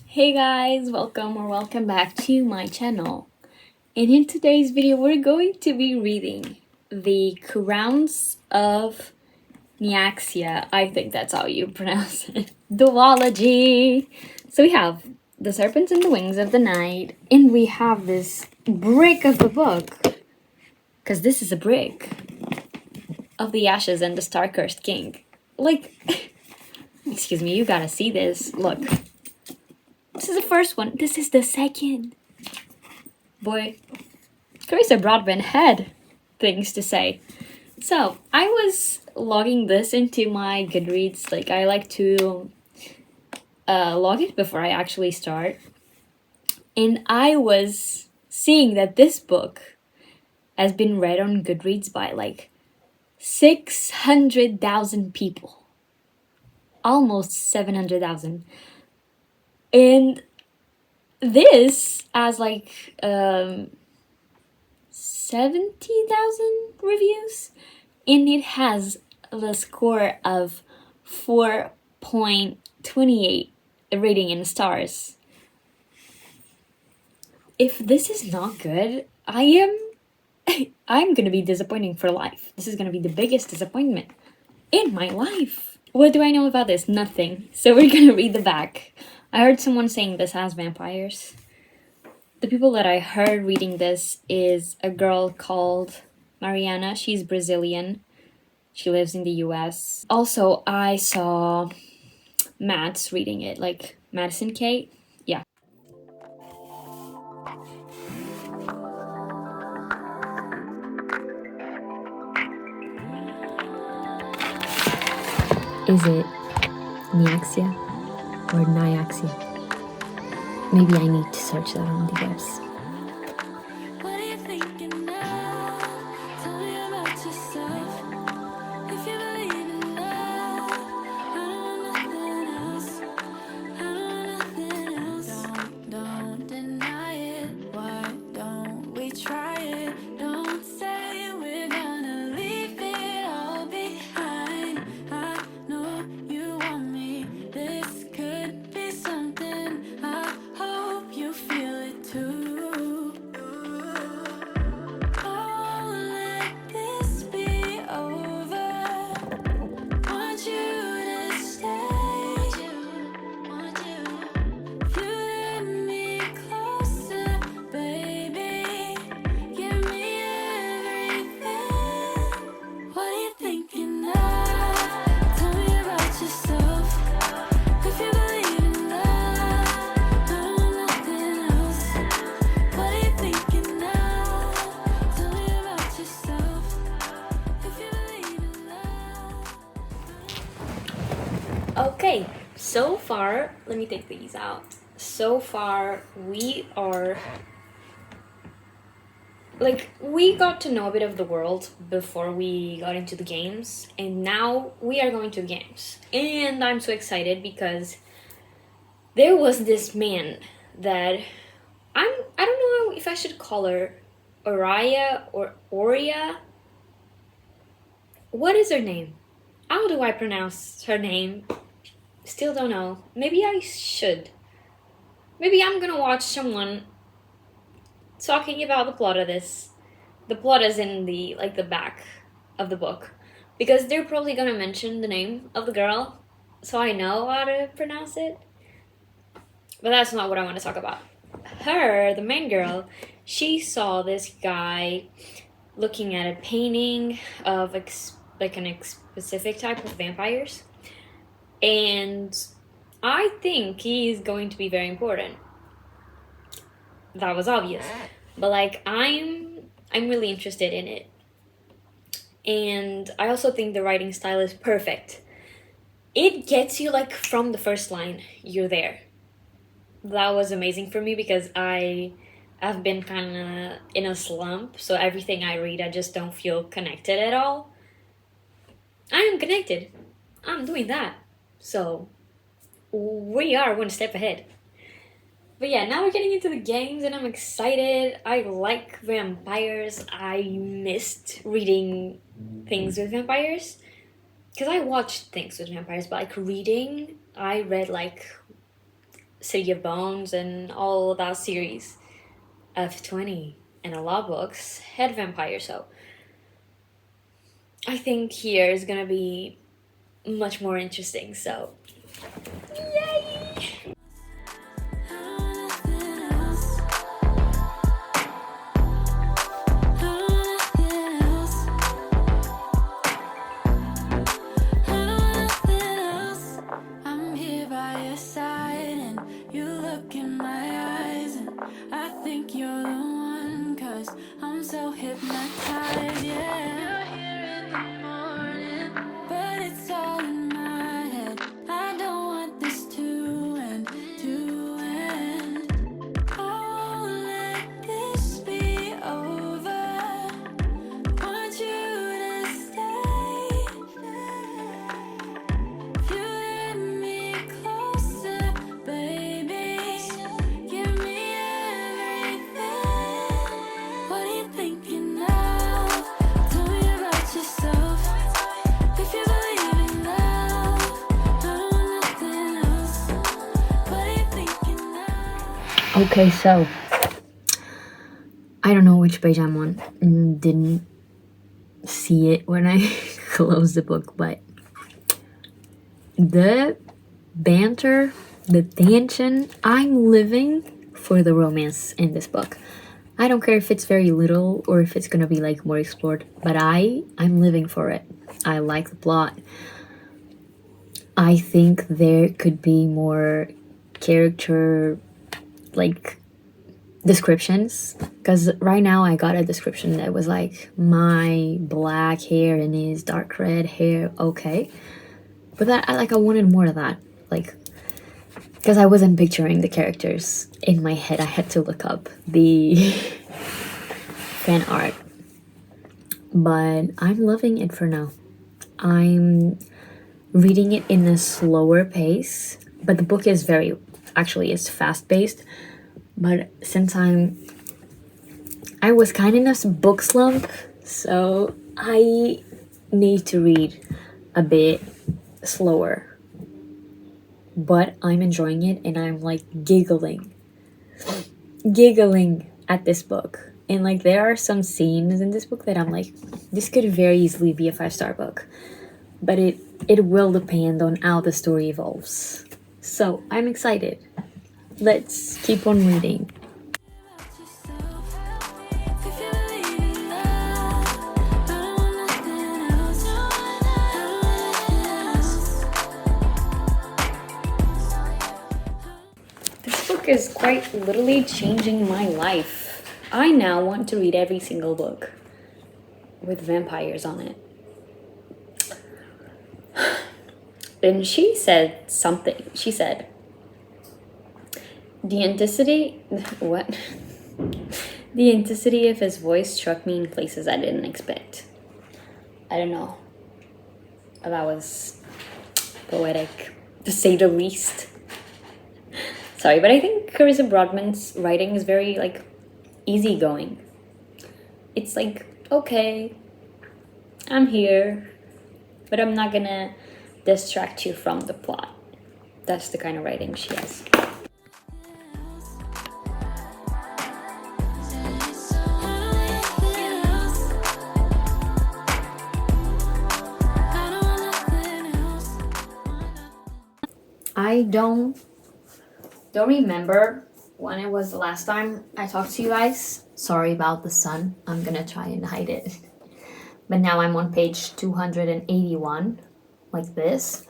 Hey guys, welcome back to my channel. And in today's video, we're going to be reading The Crowns of Nyaxia. I think that's how you pronounce it. Duology. So we have The Serpents and the Wings of the Night, and we have this brick of the book, because this is a brick of the Ashes and the Star-Cursed King. Like, excuse me, you gotta see this. Look. This is the first one. This is the second. Boy, Carissa Broadbent had things to say. So, I was logging this into my Goodreads. Like, I like to log it before I actually start. And I was seeing that this book has been read on Goodreads by like 600,000 people. Almost 700,000. And this has like 70,000 reviews, and it has the score of 4.28 rating in stars. If this is not good, I'm gonna be disappointing for life. This is gonna be the biggest disappointment in my life. What do I know about this? Nothing. So we're gonna read the back. I heard someone saying this has vampires. The people that I heard reading this is a girl called Mariana. She's Brazilian. She lives in the US. Also, I saw Matt's reading it, like Madison Kate. Yeah. Is it Nyaxia or Nyaxia? Maybe I need to search that on the webs. What are you thinking now? Tell me about yourself. If you believe in love, I don't want nothing else. I don't want nothing else. Don't deny it. Why don't we try it? Don't say we're gonna leave it all behind. I know you want me. This could be something. I hope you feel it too. Oh, let this be over. Want you to stay. Want you. You let me closer, baby. Give me everything. What are you thinking of? Tell me about yourself. If you believe in love, I don't want nothing else. What are you thinking of? Tell me about yourself. If you believe in love. Okay, so far, let me take these out. So far, we are we got to know a bit of the world before we got into the games, and now we are going to the games. And I'm so excited because there was this man that I don't know if I should call her Oriya or Oria. What is her name? How do I pronounce her name? Still don't know. Maybe I should. Maybe I'm gonna watch someone talking about the plot of this. The plot is in the back of the book, because they're probably gonna mention the name of the girl, so I know how to pronounce it. But that's not what I want to talk about. Her, the main girl, she saw this guy looking at a painting of specific type of vampires, and I think he's going to be very important. That was obvious, but I'm really interested in it, and I also think the writing style is perfect. It gets you like from the first line, you're there. That was amazing for me because I've been kind of in a slump, so everything I read I just don't feel connected at all. I am connected. I'm doing that. So we are one step ahead. But yeah, now we're getting into the games and I'm excited. I like vampires. I missed reading things with vampires, because I watched things with vampires, but like reading, I read like City of Bones and all that series. F20 and a lot of books had vampires, so I think here is gonna be much more interesting. So, yay! I'm here by your side and you look in my eyes and I think you're the one, 'cause I'm so hypnotized, yeah. You're here in the morning, but it's all in my head. I don't want this to end, to end. I won't let this be over. Want you to stay. If you let me closer, baby, give me everything. What are you thinking of? Tell me about yourself. If you believe in love, I don't want nothing else. What are you thinking of? Okay, so I don't know which page I'm on. Didn't see it when I closed the book, but the banter, the tension, I'm living for the romance in this book. I don't care if it's very little or if it's gonna be like more explored, but I'm living for it. I like the plot. I think there could be more character like descriptions, because right now I got a description that was like my black hair and his dark red hair, okay, but that I wanted more of that, like, because I wasn't picturing the characters in my head. I had to look up the fan art, but I'm loving it for now. I'm reading it in a slower pace, but the book is it's fast paced. But since I was kind of in a book slump, so I need to read a bit slower. But I'm enjoying it and I'm like giggling at this book. And like there are some scenes in this book that I'm like, this could very easily be a 5-star book. But it will depend on how the story evolves. So I'm excited. Let's keep on reading. This book is quite literally changing my life. I now want to read every single book with vampires on it. And she said something. She said, the intensity of his voice struck me in places I didn't expect. I don't know. That was poetic, to say the least. Sorry, but I think Carissa Broadman's writing is very, like, easygoing. It's like, okay, I'm here, but I'm not gonna distract you from the plot. That's the kind of writing she has. I don't remember when it was the last time I talked to you guys. Sorry about the sun. I'm gonna try and hide it. But now I'm on page 281, like this,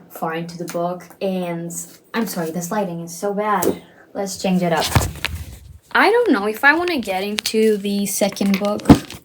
far into the book. And I'm sorry, this lighting is so bad. Let's change it up. I don't know if I want to get into the second book,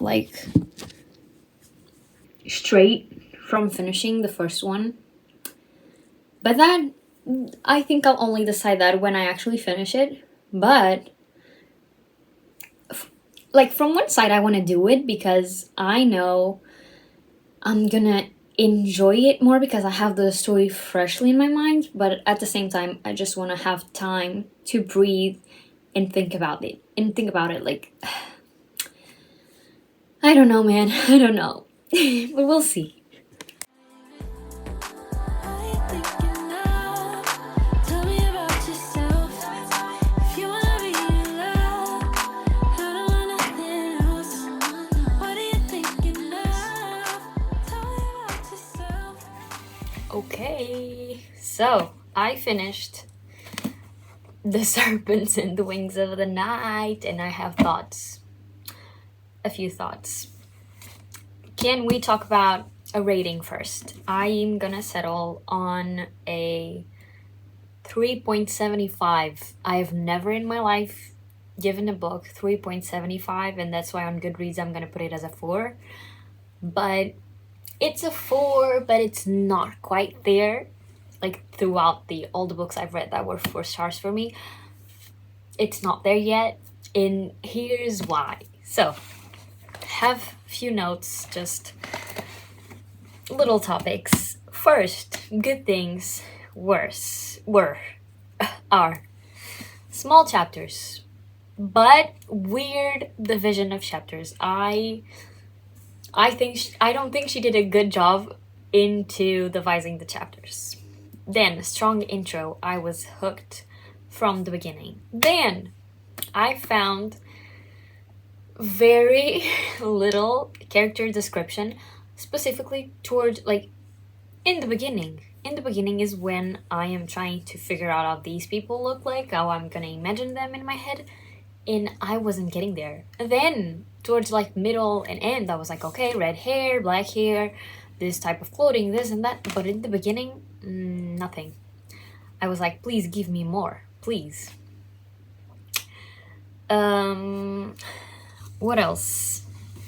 like, straight from finishing the first one. But that, I think I'll only decide that when I actually finish it. But, like, from one side, I want to do it because I know I'm gonna enjoy it more because I have the story freshly in my mind. But at the same time, I just want to have time to breathe and think about it. Like, I don't know, man. I don't know. But we'll see. Tell me about yourself. So I finished The Serpents and the Wings of the Night, and I have thoughts. A few thoughts. Can we talk about a rating first? I'm gonna settle on a 3.75. I have never in my life given a book 3.75, and that's why on Goodreads I'm gonna put it as a 4. But it's a 4, but it's not quite there. Like throughout all the books I've read that were 4 stars for me, it's not there yet, and here's why. So, have a few notes, just little topics. First, good things are small chapters, but weird division of chapters. I don't think she did a good job into devising the chapters. Then, strong intro. I was hooked from the beginning. Then, I found very little character description, specifically towards, like, in the beginning. In the beginning is when I am trying to figure out how these people look like, how I'm gonna imagine them in my head, and I wasn't getting there. Then, towards, like, middle and end, I was like, okay, red hair, black hair, this type of clothing, this and that, but in the beginning, nothing. I was like, please give me more, please. What else?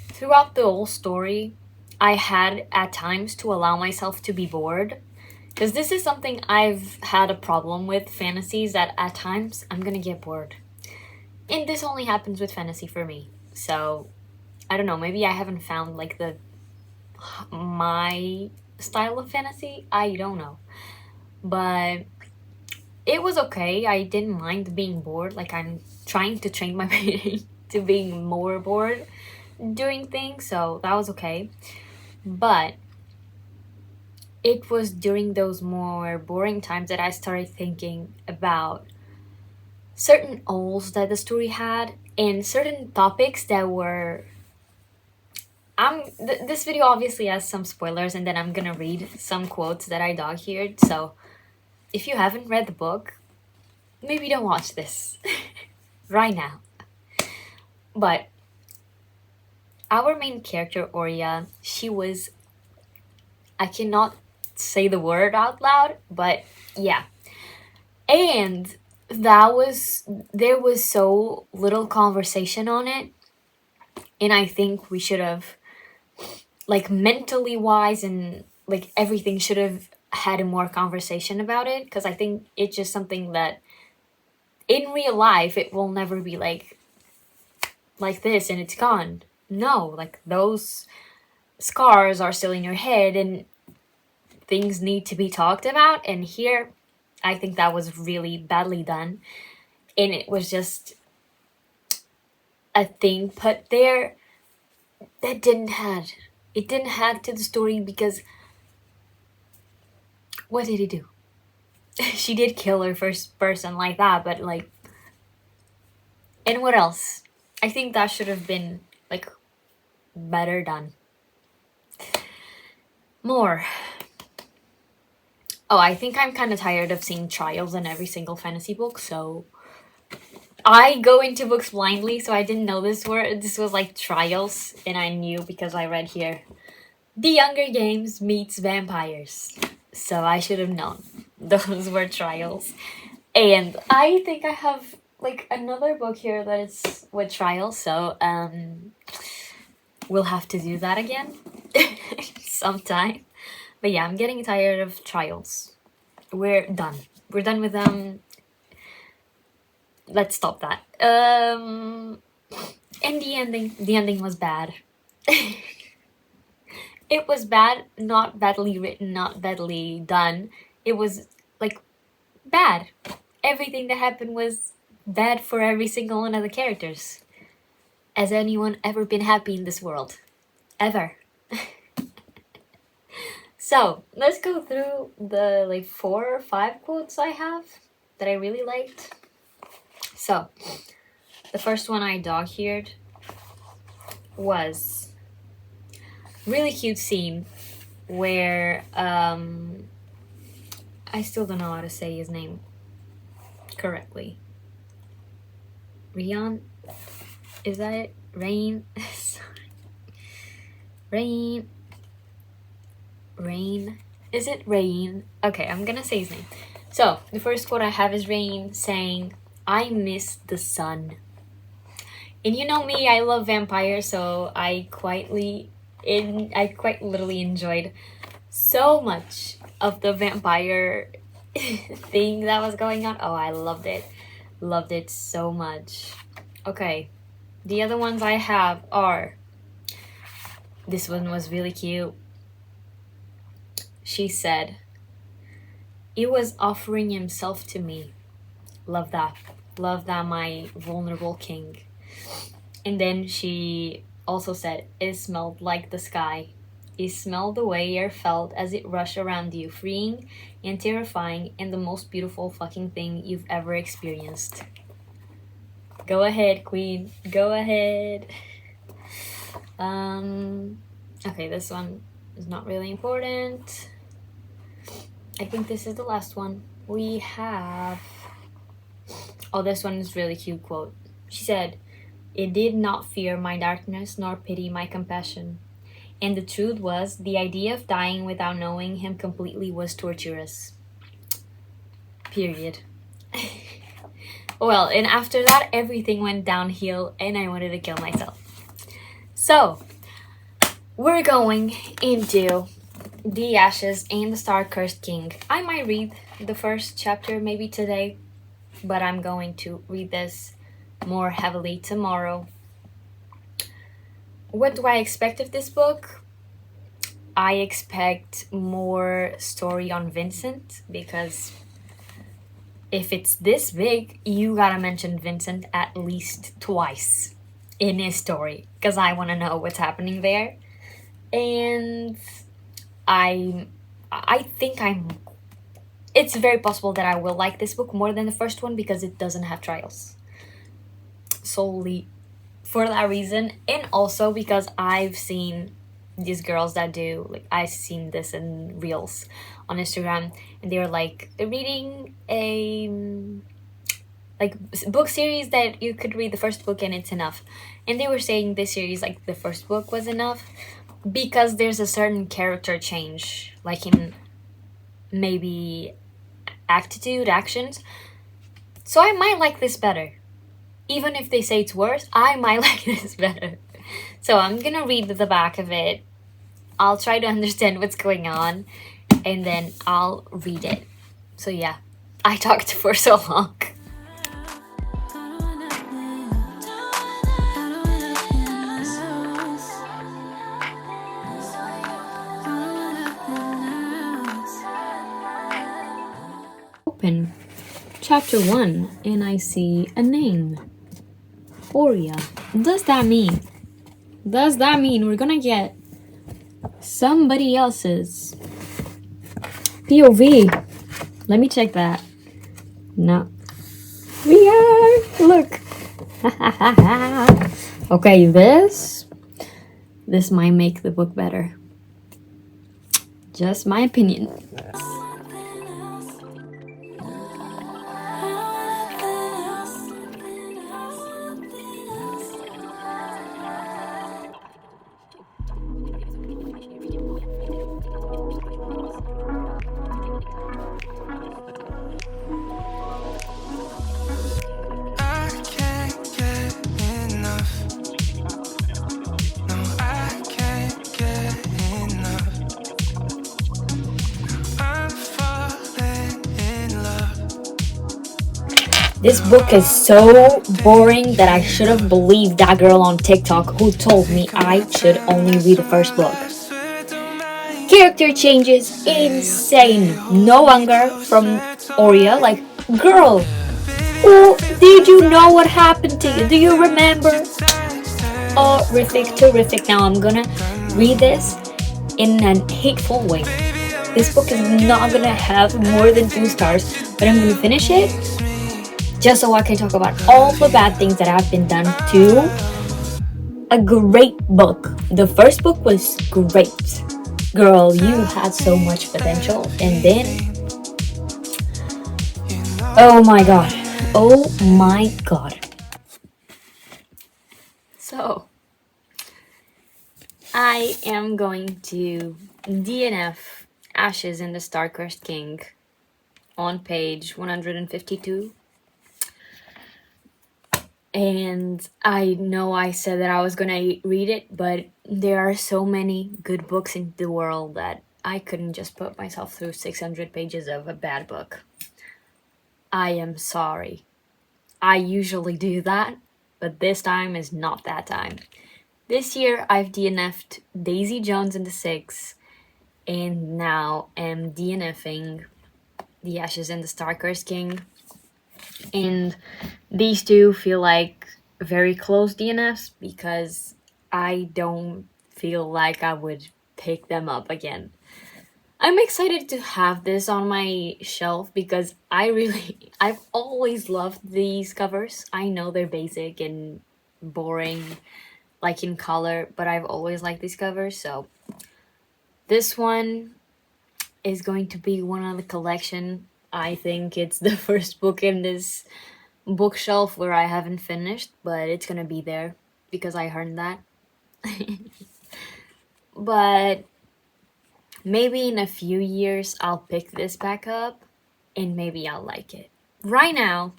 Throughout the whole story, I had at times to allow myself to be bored, because this is something I've had a problem with fantasies, that at times I'm gonna get bored. And this only happens with fantasy for me. So, I don't know, maybe I haven't found, like, my style of fantasy. I don't know. But it was okay. I didn't mind being bored. Like, I'm trying to train my brain to being more bored doing things, so that was okay. But it was during those more boring times that I started thinking about certain holes that the story had, and certain topics that were... this video obviously has some spoilers, and then I'm gonna read some quotes that I dog-eared, so if you haven't read the book, maybe don't watch this right now. But our main character, Oria, she was... I cannot say the word out loud, but yeah. And there was so little conversation on it, and I think we should have, like, mentally wise and, like, everything should have had more conversation about it, because I think it's just something that in real life it will never be like this and it's gone. No, like, those scars are still in your head and things need to be talked about, and here I think that was really badly done, and it was just a thing put there that didn't add to the story, because what did he do? She did kill her first person like that, but, like, and what else? I think that should have been, like, better done. More. Oh, I think I'm kind of tired of seeing trials in every single fantasy book, so I go into books blindly, so I didn't know this was like trials, and I knew because I read here, The Younger Games meets vampires, so I should have known those were trials. And I think I have, like, another book here that is with trials, so we'll have to do that again sometime. But yeah, I'm getting tired of trials. We're done with them. Let's stop that. And the ending was bad. It was bad, not badly written, not badly done. It was, like, bad. Everything that happened was bad for every single one of the characters. Has anyone ever been happy in this world? Ever? So, let's go through the, like, 4 or 5 quotes I have that I really liked. So, the first one I dog-eared was really cute scene where I still don't know how to say his name correctly. Rion? Is that it? Rain? Sorry. Rain? Is it Rain? Okay, I'm gonna say his name. So, the first quote I have is Rain saying, "I miss the sun." And you know me, I love vampires, so I quite literally enjoyed so much of the vampire thing that was going on. Oh, I loved it. Loved it so much. Okay, the other ones I have are, this one was really cute. She said, "He was offering himself to me." Love that. Love that, my vulnerable king. And then she also said, "It smelled like the sky. It smelled the way air felt as it rushed around you, freeing and terrifying, and the most beautiful fucking thing you've ever experienced." Go ahead, queen. Go ahead. Okay, this one is not really important. I think this is the last one. We have... Oh, this one is really cute quote. She said, "It did not fear my darkness nor pity my compassion. And the truth was, the idea of dying without knowing him completely was torturous." Period. Well, and after that, everything went downhill and I wanted to kill myself. So, we're going into The Ashes and the Star-Cursed King. I might read the first chapter maybe today, but I'm going to read this more heavily tomorrow. What do I expect of this book? I expect more story on Vincent, because if it's this big, you gotta mention Vincent at least twice in his story, because I want to know what's happening there. And I think it's very possible that I will like this book more than the first one, because it doesn't have trials. Solely for that reason, and also because I've seen these girls that do, like, I've seen this in reels on Instagram, and they're like reading a book series that you could read the first book and it's enough. And they were saying this series, like, the first book was enough because there's a certain character change, like in maybe attitude, actions. So I might like this better. Even if they say it's worse, I might like this better. So I'm gonna read the back of it. I'll try to understand what's going on, and then I'll read it. So yeah, I talked for so long. Open chapter 1, and I see a name. Oria. Does that mean we're gonna get somebody else's POV? Let me check that. No. We are! Look! Okay, this might make the book better. Just my opinion. This book is so boring that I should have believed that girl on TikTok who told me I should only read the first book. Character changes, insane. No anger from Oria. Like, girl, oh, did you know what happened to you? Do you remember? Horrific, terrific. Now I'm gonna read this in a hateful way. This book is not gonna have more than 2 stars, but I'm gonna finish it just so I can talk about all the bad things that have been done to a great book. The first book was great. Girl, you had so much potential, and then Oh my god. Oh my god. So, I am going to DNF Ashes in the Star-Cursed King on page 152. And I know I said that I was gonna read it, but there are so many good books in the world that I couldn't just put myself through 600 pages of a bad book. I am sorry. I usually do that, but this time is not that time. This year I've DNF'd Daisy Jones and the Six, and now am DNFing The Ashes and the Star-Cursed King. And these two feel like very close DNFs because I don't feel like I would pick them up again. I'm excited to have this on my shelf because I've always loved these covers. I know they're basic and boring, like in color, but I've always liked these covers. So this one is going to be one of the collection. I think it's the first book in this bookshelf where I haven't finished, but it's gonna be there because I earned that. But maybe in a few years I'll pick this back up and maybe I'll like it. Right now,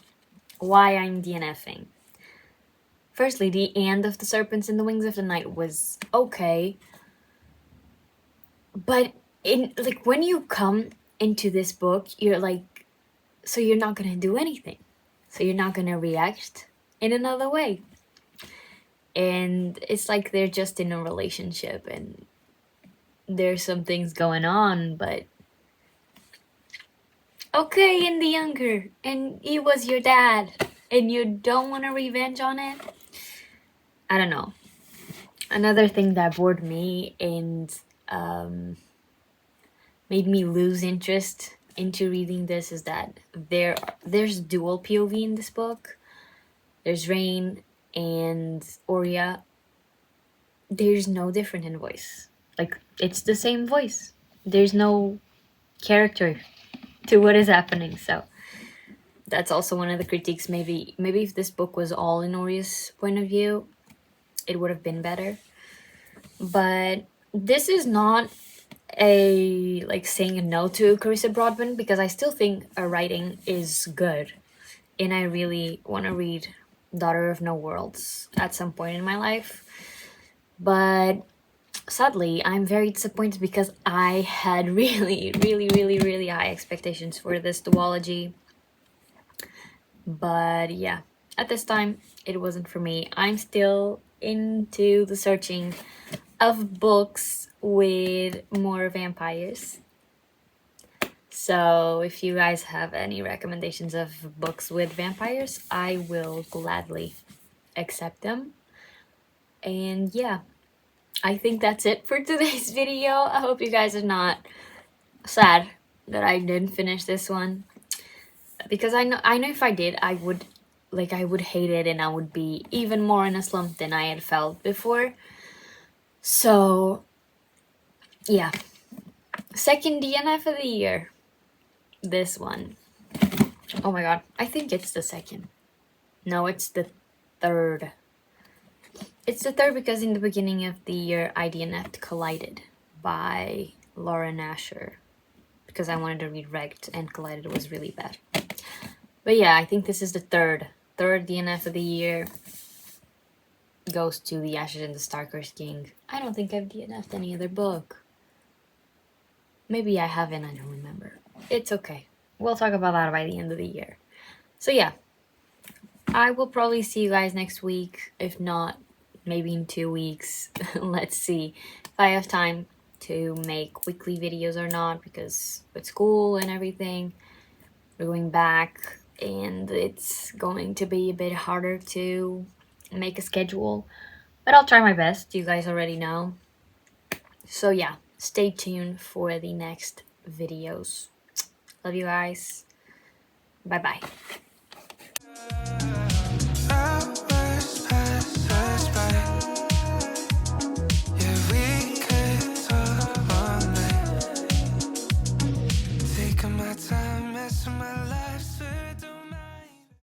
why I'm DNFing. Firstly, the end of The Serpents and the Wings of the Night was okay, but when you come into this book, you're like, so you're not gonna do anything. So you're not gonna react in another way. And it's like they're just in a relationship and there's some things going on, but okay, in the younger, and he was your dad, and you don't want to revenge on it? I don't know. Another thing that bored me and made me lose interest into reading this is that there's dual POV in this book. There's Rain and Oria. There's no different in voice. Like, it's the same voice. There's no character to what is happening. So that's also one of the critiques. Maybe if this book was all in Oria's point of view, it would have been better. But this is not a saying no to Carissa Broadbent, because I still think her writing is good, and I really want to read Daughter of No Worlds at some point in my life. But sadly, I'm very disappointed because I had really high expectations for this duology. But yeah, at this time, it wasn't for me. I'm still into the searching of books with more vampires. So if you guys have any recommendations of books with vampires, I will gladly accept them. And yeah, I think that's it for today's video. I hope you guys are not sad that I didn't finish this one, because I know if I did, I would hate it, and I would be even more in a slump than I had felt before. So yeah, second DNF of the year, this one. Oh my god, I think it's the second. No, it's the third. It's the third because in the beginning of the year I DNF'd Collided by Laura Nasher, because I wanted to read Wrecked and Collided was really bad. But yeah, I think this is the third DNF of the year. Goes to The Ashes and the Star-Cursed King. I don't think I've DNF'd any other book. Maybe I haven't, I don't remember. It's okay. We'll talk about that by the end of the year. So yeah, I will probably see you guys next week. If not, maybe in 2 weeks. Let's see if I have time to make weekly videos or not, because with school and everything, we're going back and it's going to be a bit harder to make a schedule, but I'll try my best. You guys already know. So yeah, stay tuned for the next videos. Love you guys. Bye bye. My time, messing my life.